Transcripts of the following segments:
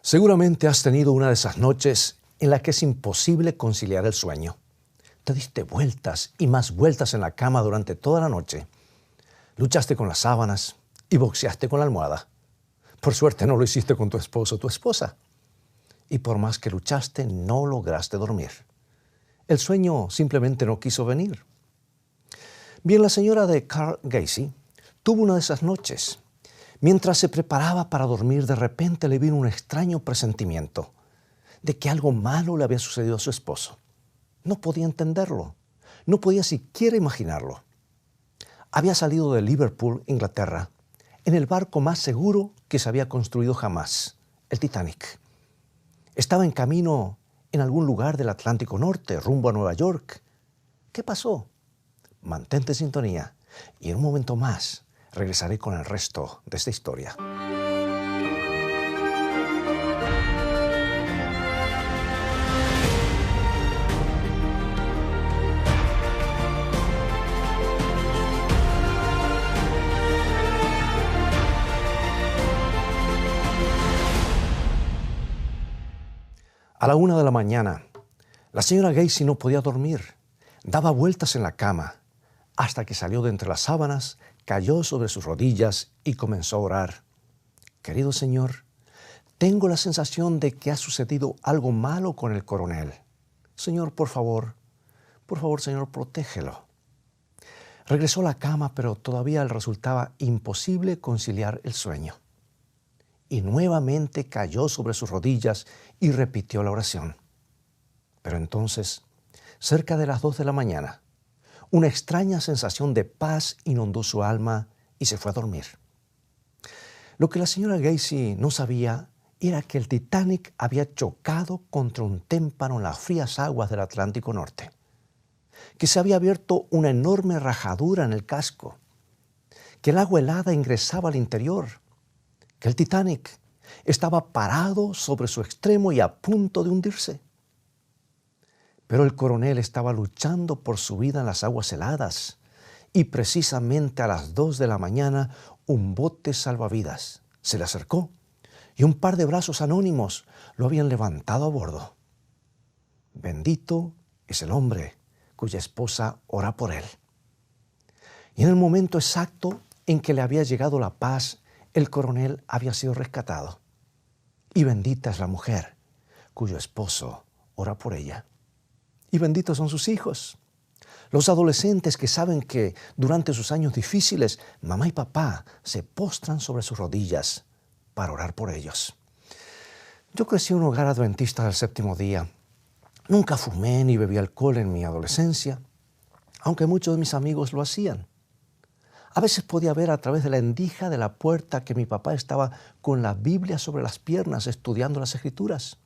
Seguramente has tenido una de esas noches en las que es imposible conciliar el sueño. Te diste vueltas y más vueltas en la cama durante toda la noche. Luchaste con las sábanas y boxeaste con la almohada. Por suerte no lo hiciste con tu esposo o tu esposa. Y por más que luchaste, no lograste dormir. El sueño simplemente no quiso venir. Bien, la señora de Carl Gacy tuvo una de esas noches. Mientras se preparaba para dormir, de repente le vino un extraño presentimiento de que algo malo le había sucedido a su esposo. No podía entenderlo, no podía siquiera imaginarlo. Había salido de Liverpool, Inglaterra, en el barco más seguro que se había construido jamás, el Titanic. Estaba en camino en algún lugar del Atlántico Norte, rumbo a Nueva York. ¿Qué pasó? Mantente en sintonía y en un momento más regresaré con el resto de esta historia. A la 1 de la mañana, la señora Gacy no podía dormir. Daba vueltas en la cama hasta que salió de entre las sábanas, cayó sobre sus rodillas y comenzó a orar. Querido Señor, tengo la sensación de que ha sucedido algo malo con el coronel. Señor, por favor, Señor, protégelo. Regresó a la cama, pero todavía le resultaba imposible conciliar el sueño. Y nuevamente cayó sobre sus rodillas y repitió la oración. Pero entonces, cerca de las 2 de la mañana, una extraña sensación de paz inundó su alma y se fue a dormir. Lo que la señora Gacy no sabía era que el Titanic había chocado contra un témpano en las frías aguas del Atlántico Norte, que se había abierto una enorme rajadura en el casco, que el agua helada ingresaba al interior, que el Titanic estaba parado sobre su extremo y a punto de hundirse. Pero el coronel estaba luchando por su vida en las aguas heladas y precisamente a las 2 de la mañana un bote salvavidas se le acercó y un par de brazos anónimos lo habían levantado a bordo. Bendito es el hombre cuya esposa ora por él. Y en el momento exacto en que le había llegado la paz, el coronel había sido rescatado. Y bendita es la mujer cuyo esposo ora por ella. Y benditos son sus hijos, los adolescentes que saben que durante sus años difíciles, mamá y papá se postran sobre sus rodillas para orar por ellos. Yo crecí en un hogar adventista del séptimo día. Nunca fumé ni bebí alcohol en mi adolescencia, aunque muchos de mis amigos lo hacían. A veces podía ver a través de la endija de la puerta que mi papá estaba con la Biblia sobre las piernas estudiando las Escrituras.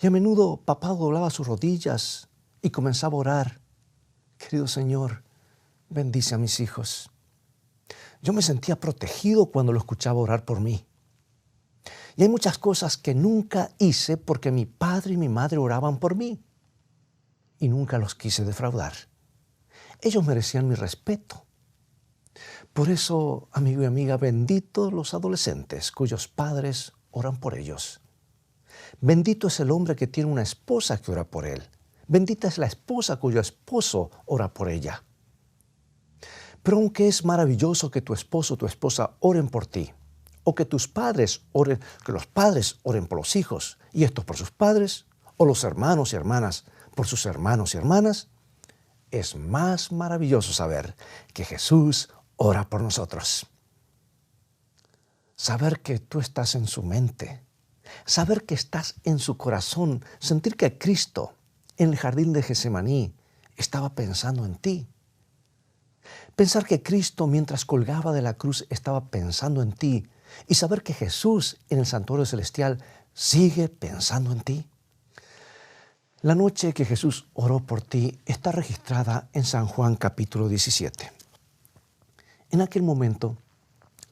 Y a menudo papá doblaba sus rodillas y comenzaba a orar. Querido Señor, bendice a mis hijos. Yo me sentía protegido cuando lo escuchaba orar por mí. Y hay muchas cosas que nunca hice porque mi padre y mi madre oraban por mí. Y nunca los quise defraudar. Ellos merecían mi respeto. Por eso, amigo y amiga, benditos los adolescentes cuyos padres oran por ellos. Bendito es el hombre que tiene una esposa que ora por él. Bendita es la esposa cuyo esposo ora por ella. Pero aunque es maravilloso que tu esposo o tu esposa oren por ti, o que tus padres oren, que los padres oren por los hijos, y estos por sus padres, o los hermanos y hermanas por sus hermanos y hermanas, es más maravilloso saber que Jesús ora por nosotros. Saber que tú estás en su mente, saber que estás en su corazón, sentir que Cristo en el jardín de Getsemaní estaba pensando en ti. Pensar que Cristo mientras colgaba de la cruz estaba pensando en ti y saber que Jesús en el santuario celestial sigue pensando en ti. La noche que Jesús oró por ti está registrada en San Juan capítulo 17. En aquel momento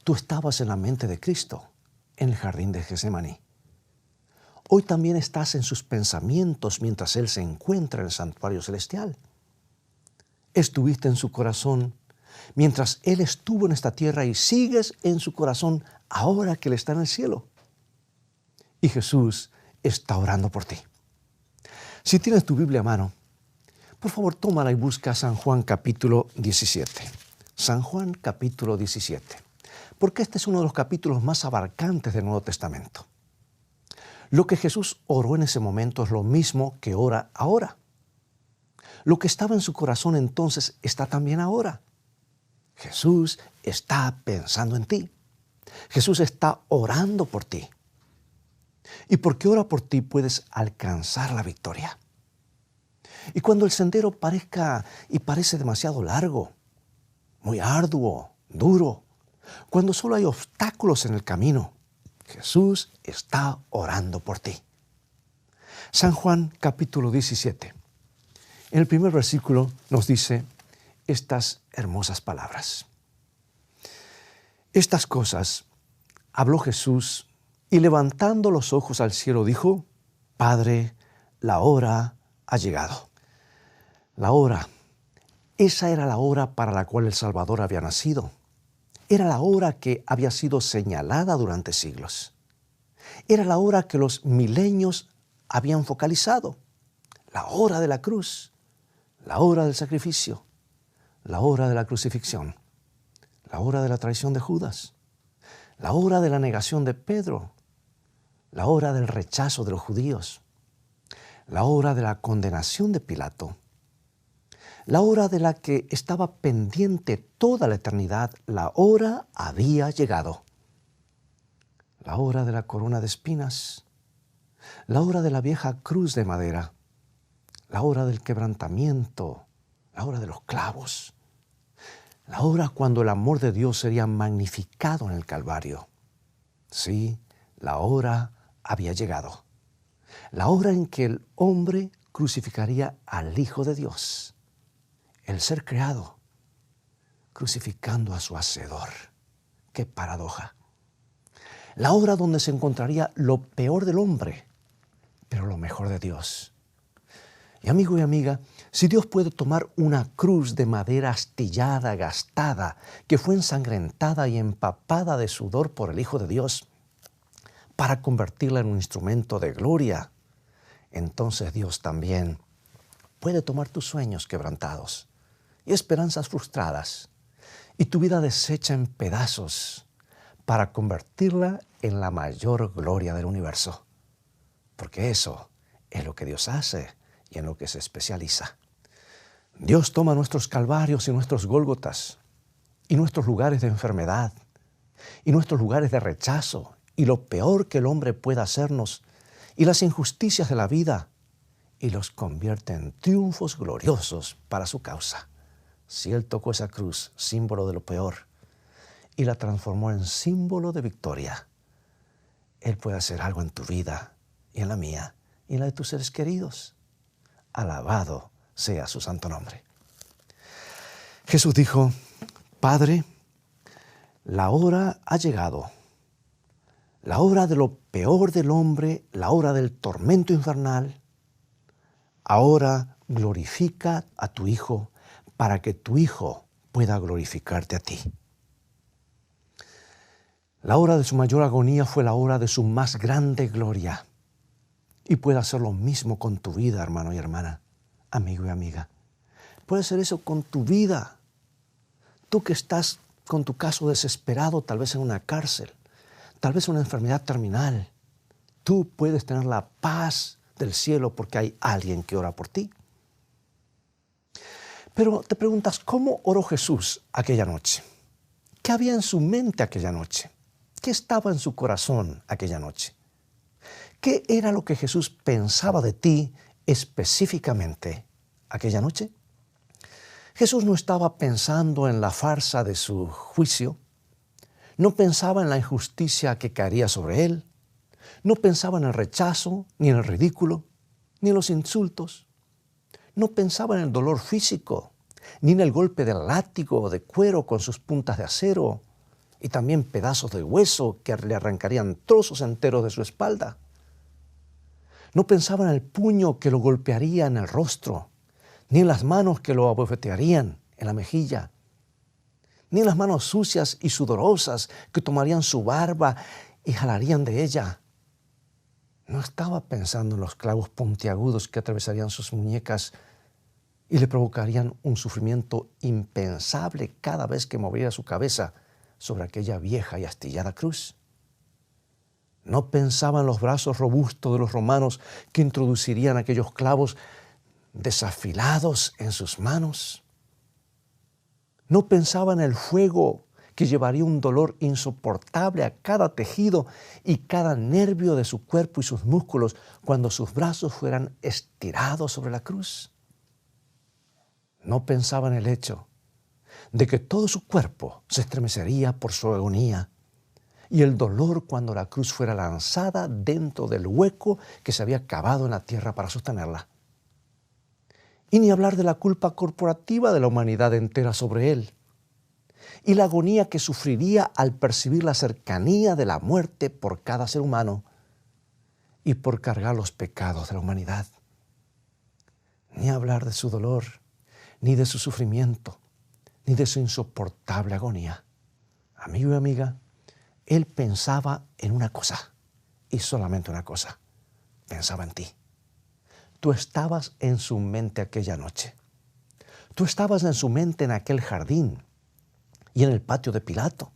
tú estabas en la mente de Cristo en el jardín de Getsemaní. Hoy también estás en sus pensamientos mientras Él se encuentra en el santuario celestial. Estuviste en su corazón mientras Él estuvo en esta tierra y sigues en su corazón ahora que Él está en el cielo. y Jesús está orando por ti. Si tienes tu Biblia a mano, por favor tómala y busca San Juan capítulo 17. San Juan capítulo 17. Porque este es uno de los capítulos más abarcantes del Nuevo Testamento. Lo que Jesús oró en ese momento es lo mismo que ora ahora. Lo que estaba en su corazón entonces está también ahora. Jesús está pensando en ti. Jesús está orando por ti. Y porque ora por ti puedes alcanzar la victoria. Y cuando el sendero parece demasiado largo, muy arduo, duro, cuando solo hay obstáculos en el camino, Jesús está orando por ti. San Juan capítulo 17. En el primer versículo nos dice estas hermosas palabras. Estas cosas habló Jesús y levantando los ojos al cielo dijo, Padre, la hora ha llegado. La hora, esa era la hora para la cual el Salvador había nacido. Era la hora que había sido señalada durante siglos. Era la hora que los milenios habían focalizado. La hora de la cruz, la hora del sacrificio, la hora de la crucifixión, la hora de la traición de Judas, la hora de la negación de Pedro, la hora del rechazo de los judíos, la hora de la condenación de Pilato, la hora de la que estaba pendiente toda la eternidad, la hora había llegado. La hora de la corona de espinas, la hora de la vieja cruz de madera, la hora del quebrantamiento, la hora de los clavos, la hora cuando el amor de Dios sería magnificado en el Calvario. Sí, la hora había llegado. La hora en que el hombre crucificaría al Hijo de Dios, el ser creado, crucificando a su Hacedor. ¡Qué paradoja! La hora donde se encontraría lo peor del hombre, pero lo mejor de Dios. Y amigo y amiga, si Dios puede tomar una cruz de madera astillada, gastada, que fue ensangrentada y empapada de sudor por el Hijo de Dios, para convertirla en un instrumento de gloria, entonces Dios también puede tomar tus sueños quebrantados y esperanzas frustradas y tu vida deshecha en pedazos para convertirla en la mayor gloria del universo. Porque eso es lo que Dios hace y en lo que se especializa. Dios toma nuestros calvarios y nuestros gólgotas y nuestros lugares de enfermedad y nuestros lugares de rechazo y lo peor que el hombre pueda hacernos y las injusticias de la vida y los convierte en triunfos gloriosos para su causa. Si Él tocó esa cruz, símbolo de lo peor, y la transformó en símbolo de victoria, Él puede hacer algo en tu vida y en la mía y en la de tus seres queridos. Alabado sea su santo nombre. Jesús dijo, Padre, la hora ha llegado. La hora de lo peor del hombre, la hora del tormento infernal. Ahora glorifica a tu Hijo para que tu Hijo pueda glorificarte a ti. La hora de su mayor agonía fue la hora de su más grande gloria. Y puede hacer lo mismo con tu vida, hermano y hermana, amigo y amiga. Puede hacer eso con tu vida. Tú que estás con tu caso desesperado, tal vez en una cárcel, tal vez una enfermedad terminal, tú puedes tener la paz del cielo porque hay alguien que ora por ti. Pero te preguntas, ¿cómo oró Jesús aquella noche? ¿Qué había en su mente aquella noche? ¿Qué estaba en su corazón aquella noche? ¿Qué era lo que Jesús pensaba de ti específicamente aquella noche? Jesús no estaba pensando en la farsa de su juicio, no pensaba en la injusticia que caería sobre él, no pensaba en el rechazo, ni en el ridículo, ni en los insultos, no pensaba en el dolor físico, ni en el golpe del látigo de cuero con sus puntas de acero y también pedazos de hueso que le arrancarían trozos enteros de su espalda. No pensaba en el puño que lo golpearía en el rostro, ni en las manos que lo abofetearían en la mejilla, ni en las manos sucias y sudorosas que tomarían su barba y jalarían de ella. No estaba pensando en los clavos puntiagudos que atravesarían sus muñecas y le provocarían un sufrimiento impensable cada vez que moviera su cabeza sobre aquella vieja y astillada cruz. No pensaba en los brazos robustos de los romanos que introducirían aquellos clavos desafilados en sus manos. No pensaba en el fuego que llevaría un dolor insoportable a cada tejido y cada nervio de su cuerpo y sus músculos cuando sus brazos fueran estirados sobre la cruz. No pensaba en el hecho de que todo su cuerpo se estremecería por su agonía y el dolor cuando la cruz fuera lanzada dentro del hueco que se había cavado en la tierra para sostenerla. Y ni hablar de la culpa corporativa de la humanidad entera sobre él y la agonía que sufriría al percibir la cercanía de la muerte por cada ser humano y por cargar los pecados de la humanidad. Ni hablar de su dolor, ni de su sufrimiento, ni de su insoportable agonía. Amigo y amiga, él pensaba en una cosa, y solamente una cosa. Pensaba en ti. Tú estabas en su mente aquella noche. Tú estabas en su mente en aquel jardín y en el patio de Pilato.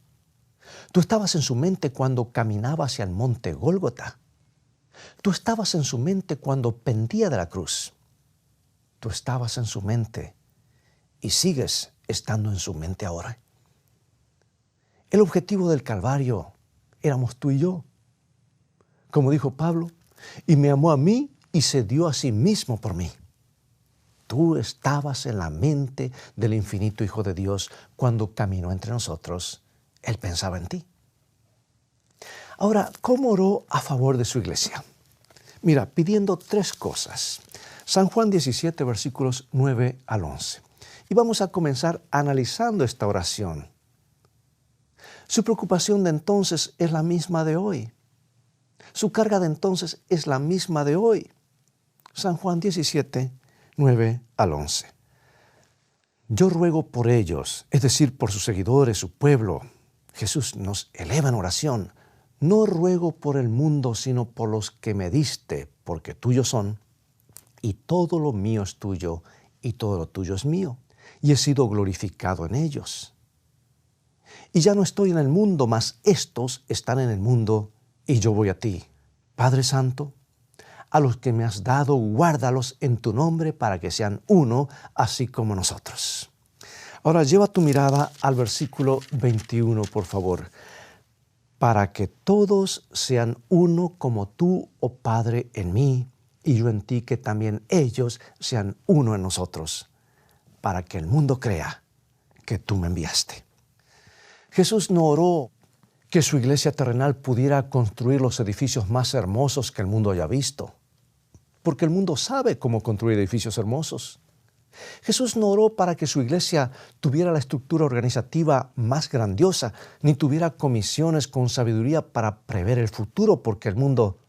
Tú estabas en su mente cuando caminaba hacia el monte Gólgota. Tú estabas en su mente cuando pendía de la cruz. Tú estabas en su mente y sigues estando en su mente ahora. El objetivo del Calvario éramos tú y yo. Como dijo Pablo, y me amó a mí y se dio a sí mismo por mí. Tú estabas en la mente del infinito Hijo de Dios cuando caminó entre nosotros. Él pensaba en ti. Ahora, ¿cómo oró a favor de su iglesia? Mira, pidiendo 3 cosas. San Juan 17, versículos 9 al 11. Y vamos a comenzar analizando esta oración. Su preocupación de entonces es la misma de hoy. Su carga de entonces es la misma de hoy. San Juan 17, 9 al 11. Yo ruego por ellos, es decir, por sus seguidores, su pueblo. Jesús nos eleva en oración. No ruego por el mundo, sino por los que me diste, porque tuyos son, y todo lo mío es tuyo, y todo lo tuyo es mío, y he sido glorificado en ellos. Y ya no estoy en el mundo, mas estos están en el mundo, y yo voy a ti. Padre Santo, a los que me has dado, guárdalos en tu nombre para que sean uno, así como nosotros. Ahora lleva tu mirada al versículo 21, por favor. Para que todos sean uno como tú, oh Padre, en mí, y yo en ti, que también ellos sean uno en nosotros, para que el mundo crea que tú me enviaste. Jesús no oró que su iglesia terrenal pudiera construir los edificios más hermosos que el mundo haya visto, porque el mundo sabe cómo construir edificios hermosos. Jesús no oró para que su iglesia tuviera la estructura organizativa más grandiosa, ni tuviera comisiones con sabiduría para prever el futuro, porque el mundo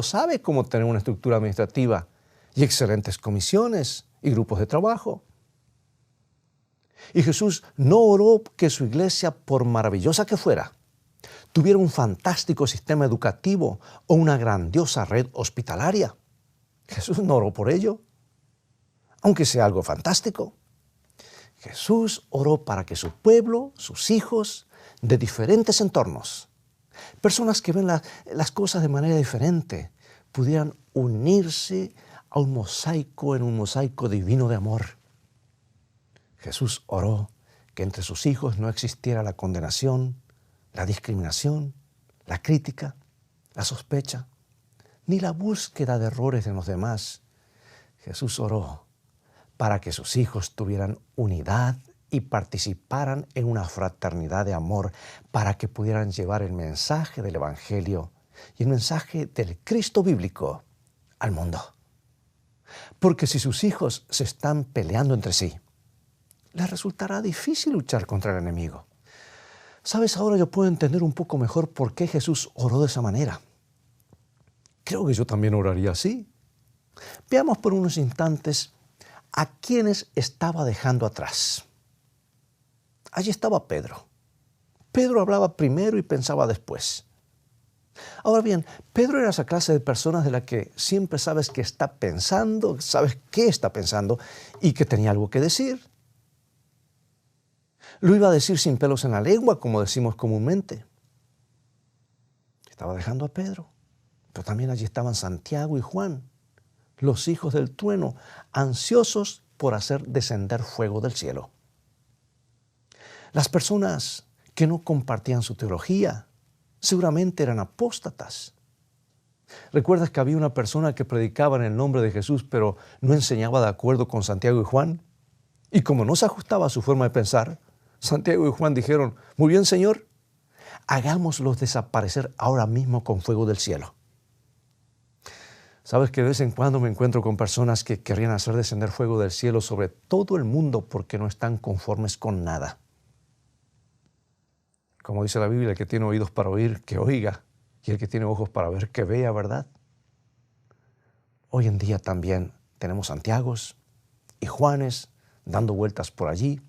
sabe cómo tener una estructura administrativa y excelentes comisiones y grupos de trabajo. Y Jesús no oró que su iglesia, por maravillosa que fuera, tuviera un fantástico sistema educativo o una grandiosa red hospitalaria. Jesús no oró por ello, aunque sea algo fantástico. Jesús oró para que su pueblo, sus hijos, de diferentes entornos, personas que ven las cosas de manera diferente, pudieran unirse a un mosaico divino de amor. Jesús oró que entre sus hijos no existiera la condenación, la discriminación, la crítica, la sospecha, ni la búsqueda de errores en los demás. Jesús oró para que sus hijos tuvieran unidad y participaran en una fraternidad de amor, para que pudieran llevar el mensaje del Evangelio y el mensaje del Cristo bíblico al mundo. Porque si sus hijos se están peleando entre sí, les resultará difícil luchar contra el enemigo. ¿Sabes? Ahora yo puedo entender un poco mejor por qué Jesús oró de esa manera. Creo que yo también oraría así. Veamos por unos instantes a quienes estaba dejando atrás. Allí estaba Pedro. Pedro hablaba primero y pensaba después. Ahora bien, Pedro era esa clase de personas de la que siempre sabes que está pensando, sabes qué está pensando y que tenía algo que decir. Lo iba a decir sin pelos en la lengua, como decimos comúnmente. Estaba dejando a Pedro, pero también allí estaban Santiago y Juan, los hijos del trueno, ansiosos por hacer descender fuego del cielo. Las personas que no compartían su teología seguramente eran apóstatas. ¿Recuerdas que había una persona que predicaba en el nombre de Jesús, pero no enseñaba de acuerdo con Santiago y Juan? Y como no se ajustaba a su forma de pensar, Santiago y Juan dijeron: muy bien, Señor, hagámoslos desaparecer ahora mismo con fuego del cielo. Sabes que de vez en cuando me encuentro con personas que querrían hacer descender fuego del cielo sobre todo el mundo porque no están conformes con nada. Como dice la Biblia, el que tiene oídos para oír, que oiga, y el que tiene ojos para ver, que vea, ¿verdad? Hoy en día también tenemos Santiagos y Juanes dando vueltas por allí,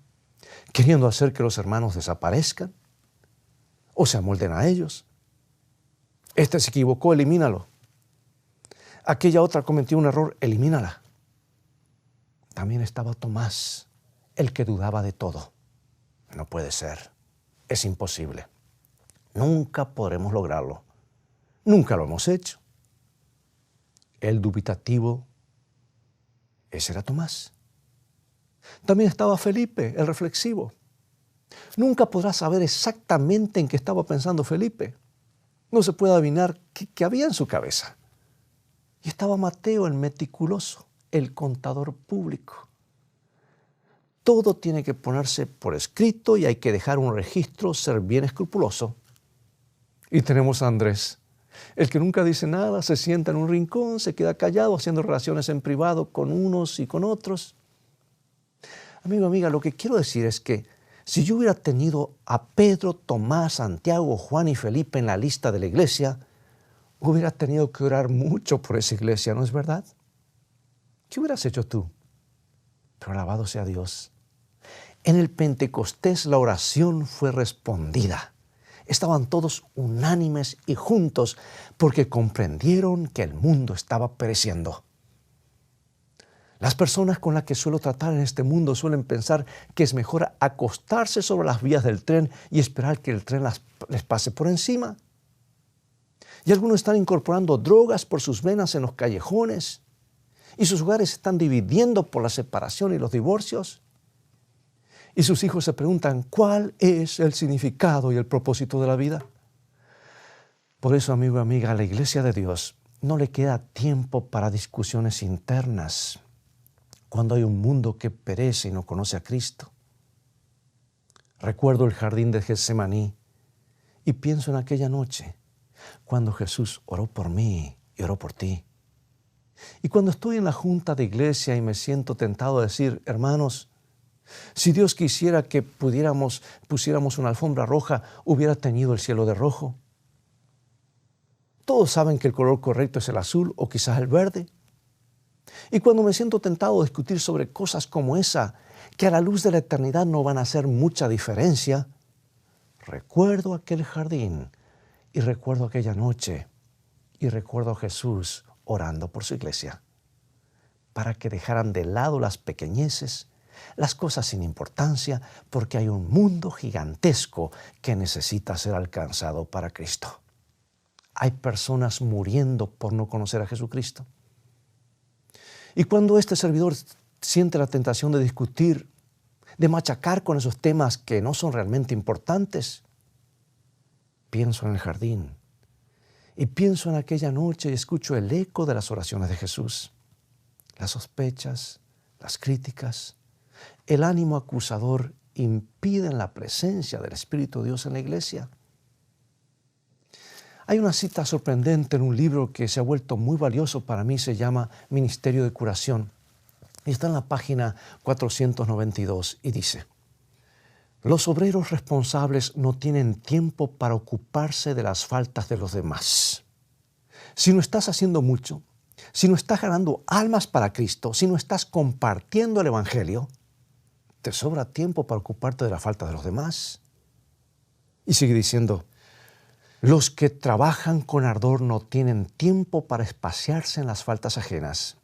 queriendo hacer que los hermanos desaparezcan o se amolden a ellos. Este se equivocó, elimínalo. Aquella otra cometió un error, elimínala. También estaba Tomás, el que dudaba de todo. No puede ser, es imposible. Nunca podremos lograrlo. Nunca lo hemos hecho. El dubitativo, ese era Tomás. También estaba Felipe, el reflexivo. Nunca podrás saber exactamente en qué estaba pensando Felipe. No se puede adivinar qué había en su cabeza. Y estaba Mateo, el meticuloso, el contador público. Todo tiene que ponerse por escrito y hay que dejar un registro, ser bien escrupuloso. Y tenemos a Andrés, el que nunca dice nada, se sienta en un rincón, se queda callado haciendo relaciones en privado con unos y con otros. Amigo, amiga, lo que quiero decir es que si yo hubiera tenido a Pedro, Tomás, Santiago, Juan y Felipe en la lista de la iglesia, hubiera tenido que orar mucho por esa iglesia, ¿no es verdad? ¿Qué hubieras hecho tú? Pero alabado sea Dios. En el Pentecostés la oración fue respondida. Estaban todos unánimes y juntos porque comprendieron que el mundo estaba pereciendo. Las personas con las que suelo tratar en este mundo suelen pensar que es mejor acostarse sobre las vías del tren y esperar que el tren les pase por encima. Y algunos están incorporando drogas por sus venas en los callejones y sus hogares se están dividiendo por la separación y los divorcios. Y sus hijos se preguntan, ¿cuál es el significado y el propósito de la vida? Por eso, amigo y amiga, a la iglesia de Dios no le queda tiempo para discusiones internas cuando hay un mundo que perece y no conoce a Cristo. Recuerdo el jardín de Getsemaní y pienso en aquella noche cuando Jesús oró por mí y oró por ti. Y cuando estoy en la junta de iglesia y me siento tentado a decir, hermanos, si Dios quisiera que pusiéramos una alfombra roja, hubiera teñido el cielo de rojo. Todos saben que el color correcto es el azul o quizás el verde. Y cuando me siento tentado a discutir sobre cosas como esa, que a la luz de la eternidad no van a hacer mucha diferencia, recuerdo aquel jardín y recuerdo aquella noche y recuerdo a Jesús orando por su iglesia para que dejaran de lado las pequeñeces, las cosas sin importancia, porque hay un mundo gigantesco que necesita ser alcanzado para Cristo. Hay personas muriendo por no conocer a Jesucristo. Y cuando este servidor siente la tentación de discutir, de machacar con esos temas que no son realmente importantes, pienso en el jardín y pienso en aquella noche y escucho el eco de las oraciones de Jesús, las sospechas, las críticas, el ánimo acusador impiden la presencia del Espíritu de Dios en la iglesia. Hay una cita sorprendente en un libro que se ha vuelto muy valioso para mí, se llama Ministerio de Curación. Y está en la página 492 y dice, los obreros responsables no tienen tiempo para ocuparse de las faltas de los demás. Si no estás haciendo mucho, si no estás ganando almas para Cristo, si no estás compartiendo el Evangelio, te sobra tiempo para ocuparte de la falta de los demás. Y sigue diciendo, Los que trabajan con ardor no tienen tiempo para espaciarse en las faltas ajenas.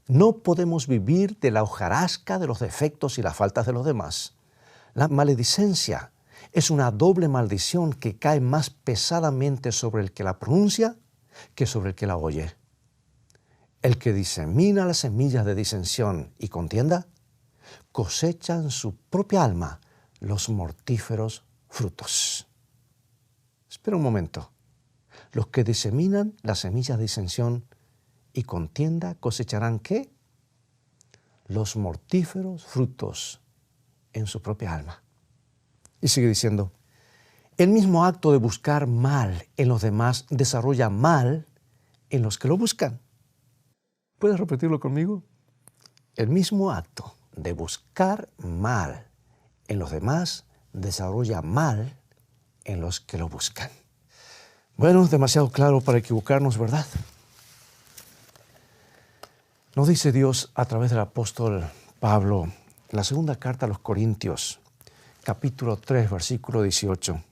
No podemos vivir de la hojarasca de los defectos y las faltas de los demás. La maledicencia es una doble maldición que cae más pesadamente sobre el que la pronuncia que sobre el que la oye. El que disemina las semillas de disensión y contienda, cosecha en su propia alma los mortíferos frutos. Espera un momento. Los que diseminan las semillas de disensión y contienda cosecharán ¿qué? Los mortíferos frutos en su propia alma. Y sigue diciendo, el mismo acto de buscar mal en los demás desarrolla mal en los que lo buscan. ¿Puedes repetirlo conmigo? El mismo acto de buscar mal en los demás desarrolla mal en los que lo buscan. Bueno, es demasiado claro para equivocarnos, ¿verdad? Nos dice Dios a través del apóstol Pablo en la segunda carta a los Corintios, capítulo 3, versículo 18.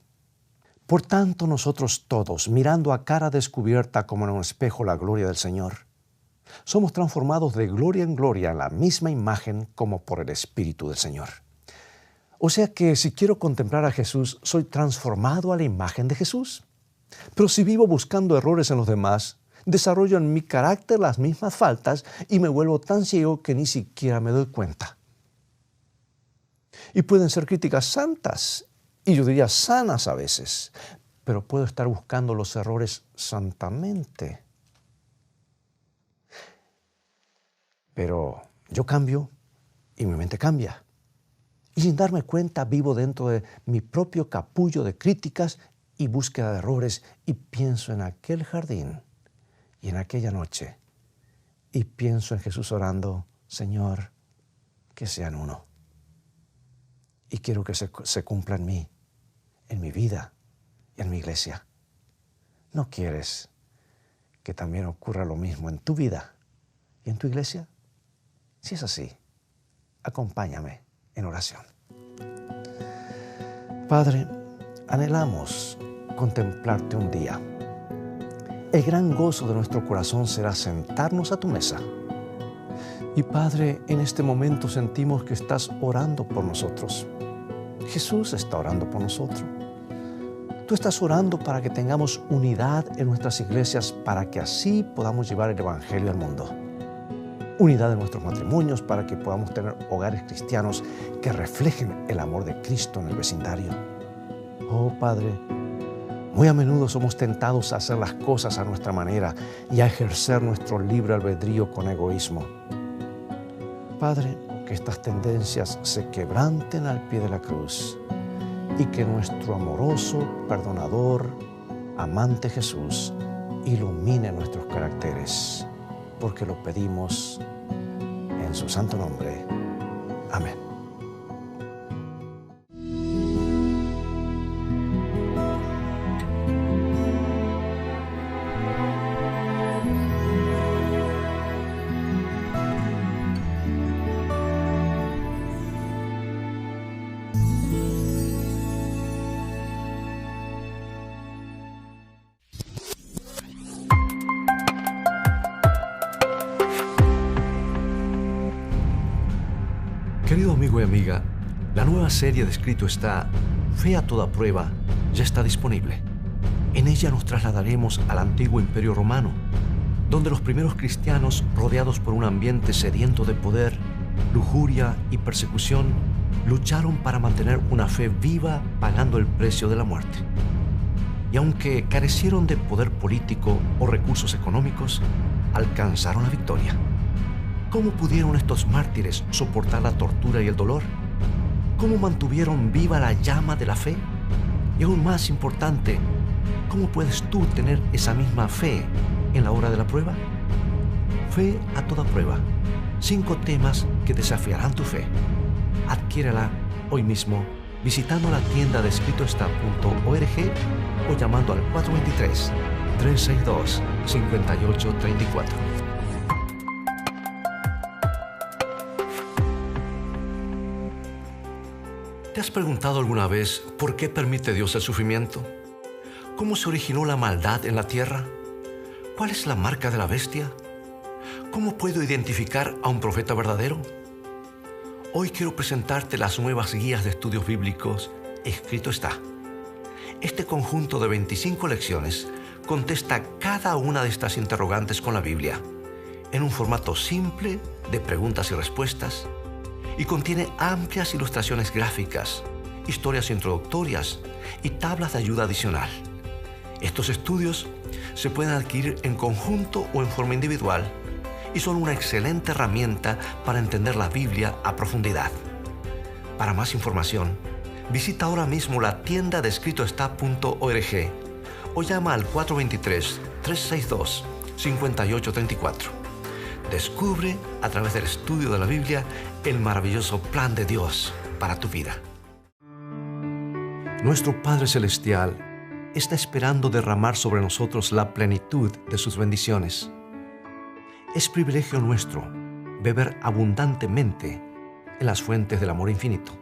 Por tanto, nosotros todos, mirando a cara descubierta como en un espejo la gloria del Señor, somos transformados de gloria en gloria en la misma imagen como por el Espíritu del Señor. O sea que si quiero contemplar a Jesús, soy transformado a la imagen de Jesús. Pero si vivo buscando errores en los demás, desarrollo en mi carácter las mismas faltas y me vuelvo tan ciego que ni siquiera me doy cuenta. Y pueden ser críticas santas, y yo diría sanas a veces, pero puedo estar buscando los errores santamente. Pero yo cambio y mi mente cambia. Y sin darme cuenta vivo dentro de mi propio capullo de críticas y búsqueda de errores y pienso en aquel jardín y en aquella noche y pienso en Jesús orando, Señor, que sean uno. Y quiero que se cumpla en mí, en mi vida y en mi iglesia. ¿No quieres que también ocurra lo mismo en tu vida y en tu iglesia? Si es así, acompáñame en oración. Padre, anhelamos contemplarte un día. El gran gozo de nuestro corazón será sentarnos a tu mesa. Y Padre, en este momento sentimos que estás orando por nosotros. Jesús está orando por nosotros. Tú estás orando para que tengamos unidad en nuestras iglesias, para que así podamos llevar el Evangelio al mundo. Unidad en nuestros matrimonios para que podamos tener hogares cristianos que reflejen el amor de Cristo en el vecindario. Oh Padre, muy a menudo somos tentados a hacer las cosas a nuestra manera y a ejercer nuestro libre albedrío con egoísmo. Padre, que estas tendencias se quebranten al pie de la cruz y que nuestro amoroso, perdonador, amante Jesús ilumine nuestros caracteres, porque lo pedimos en su santo nombre. Amén. Querido amigo y amiga, la nueva serie de Escrito está, Fe a toda prueba, ya está disponible. En ella nos trasladaremos al antiguo Imperio Romano, donde los primeros cristianos, rodeados por un ambiente sediento de poder, lujuria y persecución, lucharon para mantener una fe viva pagando el precio de la muerte. Y aunque carecieron de poder político o recursos económicos, alcanzaron la victoria. ¿Cómo pudieron estos mártires soportar la tortura y el dolor? ¿Cómo mantuvieron viva la llama de la fe? Y aún más importante, ¿cómo puedes tú tener esa misma fe en la hora de la prueba? Fe a toda prueba. 5 temas que desafiarán tu fe. Adquiérela hoy mismo visitando la tienda de escritoestá.org o llamando al 423-362-5834. ¿Te has preguntado alguna vez por qué permite Dios el sufrimiento? ¿Cómo se originó la maldad en la tierra? ¿Cuál es la marca de la bestia? ¿Cómo puedo identificar a un profeta verdadero? Hoy quiero presentarte las nuevas guías de estudios bíblicos. Escrito está. Este conjunto de 25 lecciones contesta cada una de estas interrogantes con la Biblia, en un formato simple de preguntas y respuestas, y contiene amplias ilustraciones gráficas, historias introductorias y tablas de ayuda adicional. Estos estudios se pueden adquirir en conjunto o en forma individual y son una excelente herramienta para entender la Biblia a profundidad. Para más información, visita ahora mismo la tienda de escritoestá.org o llama al 423-362-5834. Descubre a través del estudio de la Biblia el maravilloso plan de Dios para tu vida. Nuestro Padre Celestial está esperando derramar sobre nosotros la plenitud de sus bendiciones. Es privilegio nuestro beber abundantemente en las fuentes del amor infinito.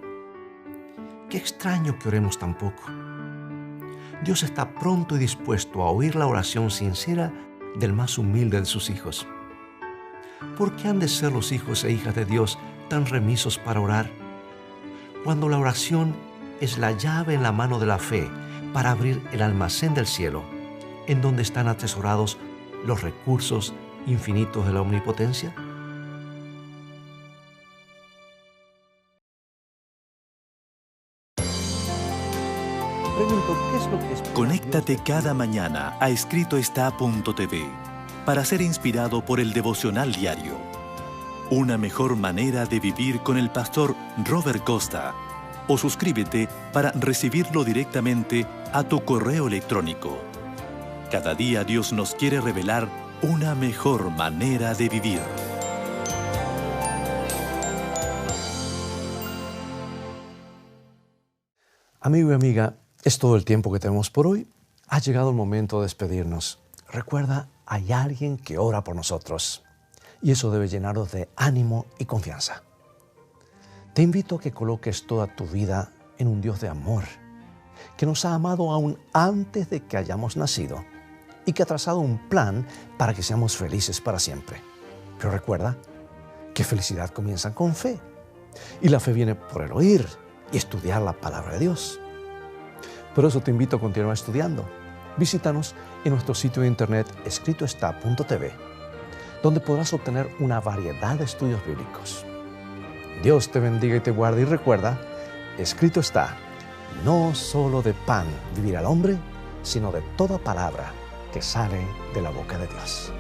Qué extraño que oremos tan poco. Dios está pronto y dispuesto a oír la oración sincera del más humilde de sus hijos. ¿Por qué han de ser los hijos e hijas de Dios tan remisos para orar? Cuando la oración es la llave en la mano de la fe para abrir el almacén del cielo, en donde están atesorados los recursos infinitos de la omnipotencia. Pregunto, ¿qué es lo que espera? Conéctate cada mañana a escritoestá.tv para ser inspirado por el devocional diario. Una mejor manera de vivir con el pastor Robert Costa. O suscríbete para recibirlo directamente a tu correo electrónico. Cada día Dios nos quiere revelar una mejor manera de vivir. Amigo y amiga, es todo el tiempo que tenemos por hoy. Ha llegado el momento de despedirnos. Recuerda, hay alguien que ora por nosotros y eso debe llenarnos de ánimo y confianza. Te invito a que coloques toda tu vida en un Dios de amor, que nos ha amado aún antes de que hayamos nacido y que ha trazado un plan para que seamos felices para siempre. Pero recuerda que felicidad comienza con fe y la fe viene por el oír y estudiar la palabra de Dios. Por eso te invito a continuar estudiando. Visítanos en nuestro sitio de internet escritoestá.tv, donde podrás obtener una variedad de estudios bíblicos. Dios te bendiga y te guarde y recuerda, escrito está, no solo de pan vivirá el hombre, sino de toda palabra que sale de la boca de Dios.